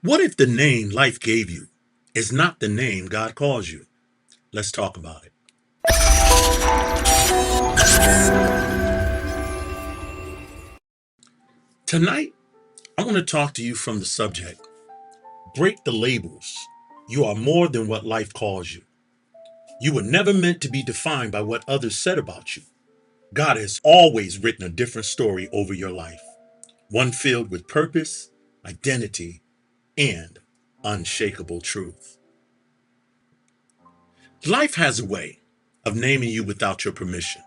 What if the name life gave you is not the name God calls you? Let's talk about it. Tonight, I want to talk to you from the subject break the labels. You are more than what life calls you. You were never meant to be defined by what others said about you. God has always written a different story over your life, one filled with purpose, identity, and unshakable truth. Life has a way of naming you without your permission.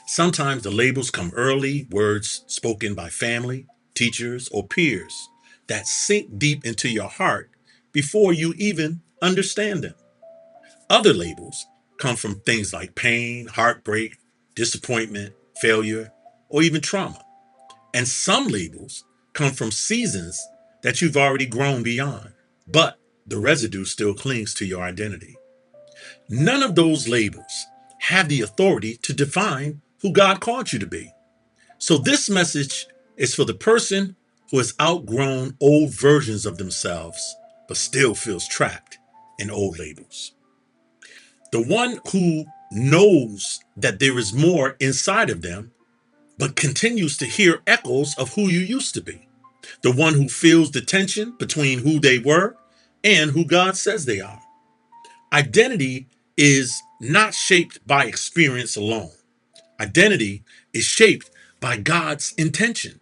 Sometimes the labels come early, words spoken by family, teachers, or peers that sink deep into your heart before you even understand them. Other labels come from things like pain, heartbreak, disappointment, failure, or even trauma. And some labels come from seasons that you've already grown beyond, but the residue still clings to your identity. None of those labels have the authority to define who God called you to be. So, this message is for the person who has outgrown old versions of themselves, but still feels trapped in old labels. The one who knows that there is more inside of them, but continues to hear echoes of who you used to be. The one who feels the tension between who they were and who God says they are. Identity is not shaped by experience alone. Identity is shaped by God's intention.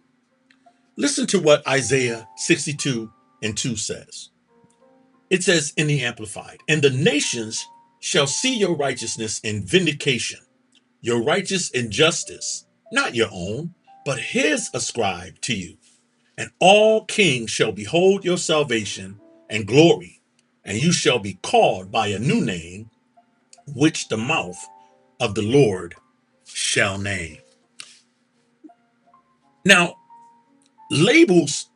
Listen to what Isaiah 62 and 2 says. It says in the Amplified, and the nations shall see your righteousness and vindication, your righteous injustice, not your own, but his ascribed to you. And all kings shall behold your salvation and glory, and you shall be called by a new name, which the mouth of the Lord shall name. Now, labels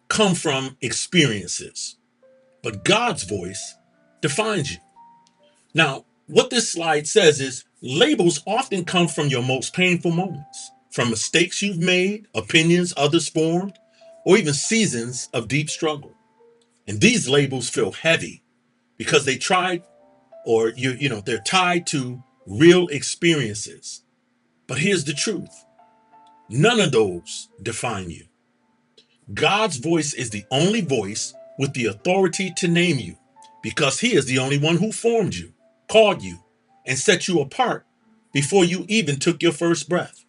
come from experiences, but God's voice defines you. Now, what this slide says is labels often come from your most painful moments, from mistakes you've made, opinions others formed, or even seasons of deep struggle. And these labels feel heavy because they tried or they're tied to real experiences. But here's the truth. None of those define you. God's voice is the only voice with the authority to name you because he is the only one who formed you, called you, and set you apart before you even took your first breath.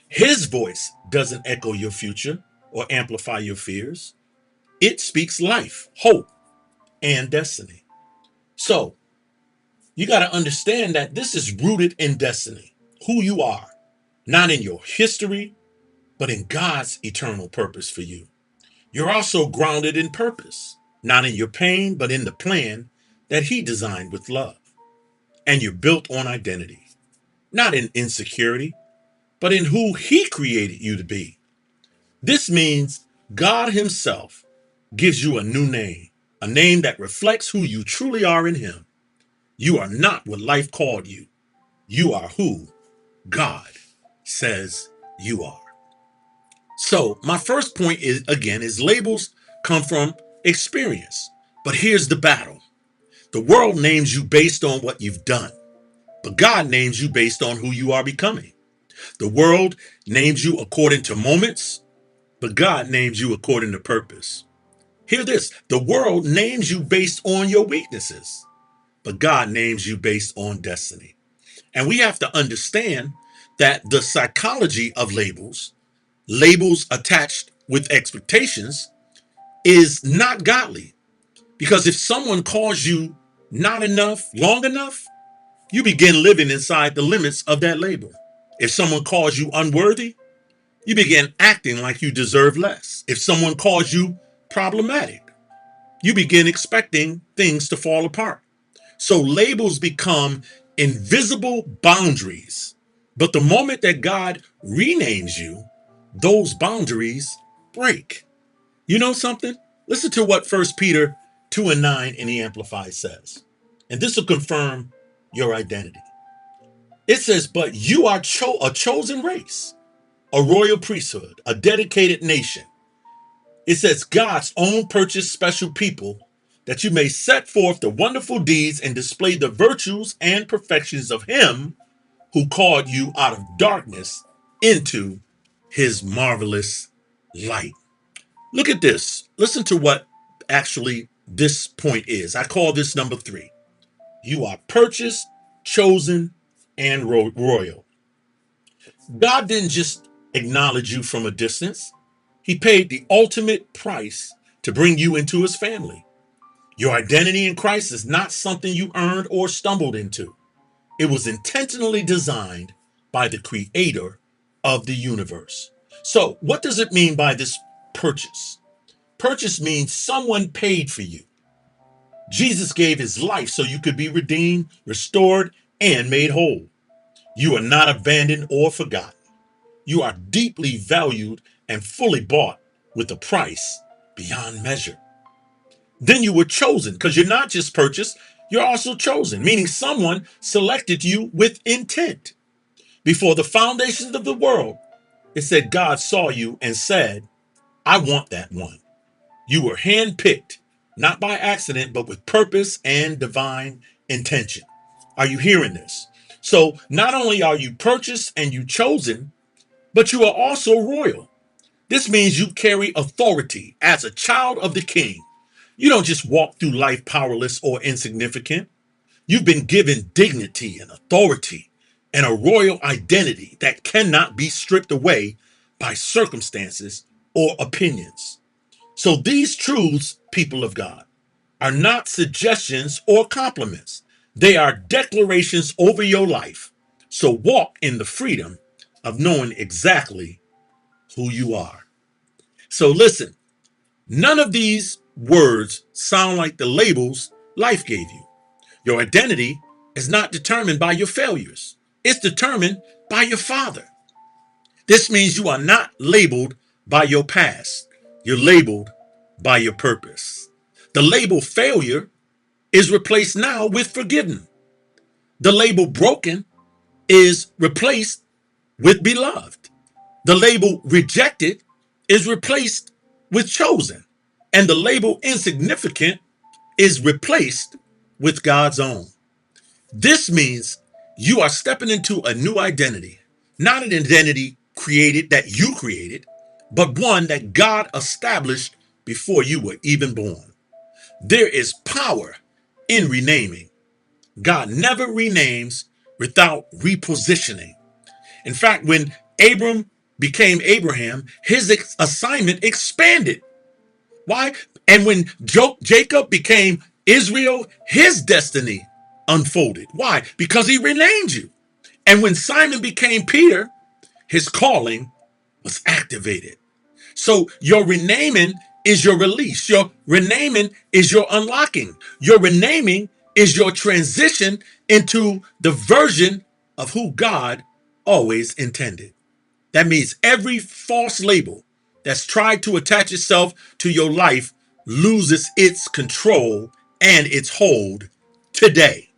His voice doesn't echo your future or amplify your fears. It speaks life, hope, and destiny. So you got to understand that this is rooted in destiny, who you are, not in your history, but in God's eternal purpose for you. You're also grounded in purpose, not in your pain, but in the plan that he designed with love. And you're built on identity, not in insecurity, but in who he created you to be. This means God himself gives you a new name, a name that reflects who you truly are in him. You are not what life called you. You are who God says you are. So my first point is labels come from experience. But here's the battle. The world names you based on what you've done, but God names you based on who you are becoming. The world names you according to moments, but God names you according to purpose. Hear this. The world names you based on your weaknesses, but God names you based on destiny. And we have to understand that the psychology of labels attached with expectations, is not godly. Because if someone calls you not enough, long enough, you begin living inside the limits of that label. If someone calls you unworthy, you begin acting like you deserve less. If someone calls you problematic, you begin expecting things to fall apart. So labels become invisible boundaries. But the moment that God renames you, those boundaries break. You know something? Listen to what First Peter 2 and 9 in the Amplified says. And this will confirm your identity. It says, but you are a chosen race, a royal priesthood, a dedicated nation. It says God's own purchased special people, that you may set forth the wonderful deeds and display the virtues and perfections of him who called you out of darkness into his marvelous light. Look at this. Listen to what actually this point is. I call this number 3. You are purchased, chosen, and royal. God didn't just acknowledge you from a distance. He paid the ultimate price to bring you into his family. Your identity in Christ is not something you earned or stumbled into. It was intentionally designed by the creator of the universe. So, what does it mean by this purchase? Purchase means someone paid for you. Jesus gave his life so you could be redeemed, restored, and made whole. You are not abandoned or forgotten. You are deeply valued and fully bought with a price beyond measure. Then you were chosen, because you're not just purchased, you're also chosen, meaning someone selected you with intent. Before the foundations of the world, it said God saw you and said, I want that one. You were handpicked, not by accident, but with purpose and divine intention. Are you hearing this? So not only are you purchased and you chosen, but you are also royal. This means you carry authority as a child of the king. You don't just walk through life powerless or insignificant. You've been given dignity and authority and a royal identity that cannot be stripped away by circumstances or opinions. So these truths, people of God, are not suggestions or compliments. They are declarations over your life. So walk in the freedom of knowing exactly who you are. So listen, none of these words sound like the labels life gave you. Your identity is not determined by your failures. It's determined by your Father. This means you are not labeled by your past. You're labeled by your purpose. The label failure is replaced now with forgiven. The label broken is replaced with beloved. The label rejected is replaced with chosen. And the label insignificant is replaced with God's own. This means you are stepping into a new identity, not an identity created that you created, but one that God established before you were even born. There is power in renaming. God never renames without repositioning. In fact, when Abram became Abraham, his assignment expanded. Why? And when Jacob became Israel, his destiny unfolded. Why? Because he renamed you. And when Simon became Peter, his calling was activated. So your renaming is your release. Your renaming is your unlocking. Your renaming is your transition into the version of who God always intended. That means every false label that's tried to attach itself to your life loses its control and its hold today.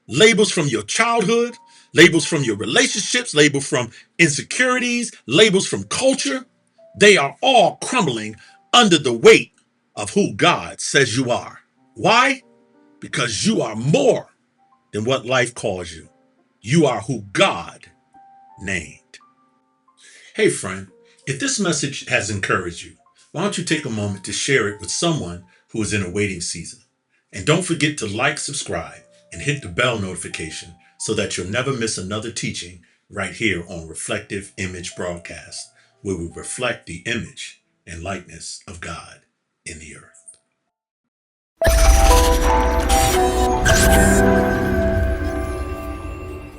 Labels from your childhood, labels from your relationships, labels from insecurities, labels from culture, they are all crumbling under the weight of who God says you are. Why? Because you are more than what life calls you. You are who God named. Hey, friend, if this message has encouraged you, why don't you take a moment to share it with someone who is in a waiting season? And don't forget to like, subscribe, and hit the bell notification so that you'll never miss another teaching right here on Reflective Image Broadcast, where we reflect the image and likeness of God in the earth.